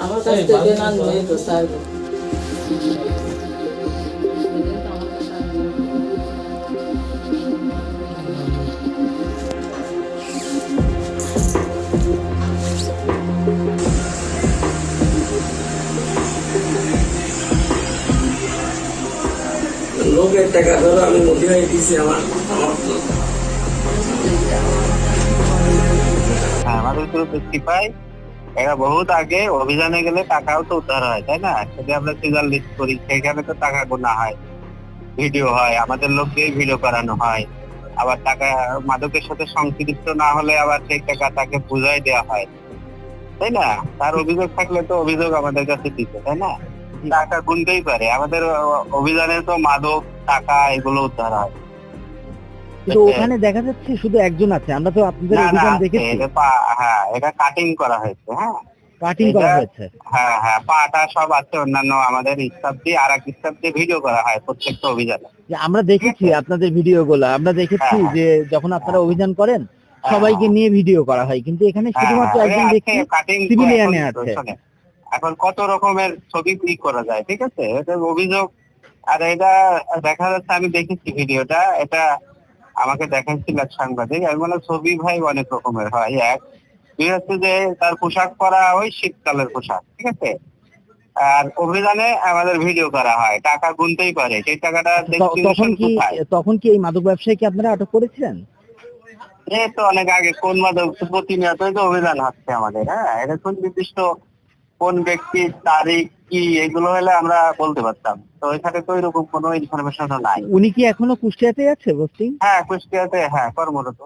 আমার কাছ থেকে না নিয়ে তো স্যার লোকের টাকা ধরো আমি মোটিভাই দিছি আমার আমাদের গ্রুপে সিপাই এরা বহুত আগে অভিযানে গেলে টাকাও তো উদ্ধার হয়, তাই না? সেটা আমরা সিজার লিস্ট করি, সেখানে তো টাকা গোনা হয়, ভিডিও হয়, আমাদের লোক দিয়ে ভিডিও করানো হয়। আবার টাকা মাদকের সাথে সংশ্লিষ্ট না হলে আবার সেই টাকা তাকে বুঝাই দেওয়া হয়, তাই না? তার অভিযোগ থাকলে তো অভিযোগ আমাদের কাছে দিতে, তাই না? টাকা গুনতেই পারে। আমাদের অভিযানে তো মাদক, টাকা এগুলো উদ্ধার হয়। কিন্তু ওখানে দেখা যাচ্ছে শুধু একজন আছে, আমরা তো আপনাদের না না অভিযান আছে, দেখেছি, হ্যাঁ এটা কাটিং করা হয়েছে। হ্যাঁ কাটিং করা হয়েছে। হ্যাঁ হ্যাঁ, পাটা সব আছে, অন্যান্য আমাদের স্টাফ দিয়ে আর এক স্টাফ দিয়ে ভিডিও করা হয় প্রত্যেকটা অভিযানে। যে আমরা দেখেছি আপনাদের ভিডিও গুলো, আমরা দেখেছি হ্যাঁ, যে যখন আপনারা অভিযান করেন হ্যাঁ, সবাইকে নিয়ে ভিডিও করা হয়, কিন্তু এখানে শুধুমাত্র একজন ব্যক্তি কাটিং সিভিলিয়ানে আছে। এখন কত রকমের ছবি ক্লিক করা যায়, ঠিক আছে? এটা অভিযোগ। আর এটা দেখা যাচ্ছে, আমি দেখেছি ভিডিওটা, এটা আমাকে দেখাচ্ছিল এক সাংবাদিক। আমি বললাম ছবি ভাই অনেক রকমের হয়, এক দুই হচ্ছে যে তার পোশাক পরা ওই শীতকালের পোশাক, ঠিক আছে? আর অভিযানে আমাদের ভিডিও করা হয়, টাকা গুনতেই পারে, সেই টাকাটা তখন কি এই মাদক ব্যবসায়ীকে আপনারা আটক করেছিলেন? এই তো অনেক আগে, কোন মাদক প্রতিনিয়তই তো অভিযান হচ্ছে আমাদের। হ্যাঁ, এটা কোন নির্দিষ্ট কোন ব্যক্তির তারিখ কি এগুলো হলে আমরা বলতে পারতাম, তো এখানে তো এরকম কোনো ইনফরমেশন নাই। উনি কি এখনো কুষ্টিয়াতে আছে পোস্টিং? হ্যাঁ কুষ্টিয়াতে, হ্যাঁ কর্মরত।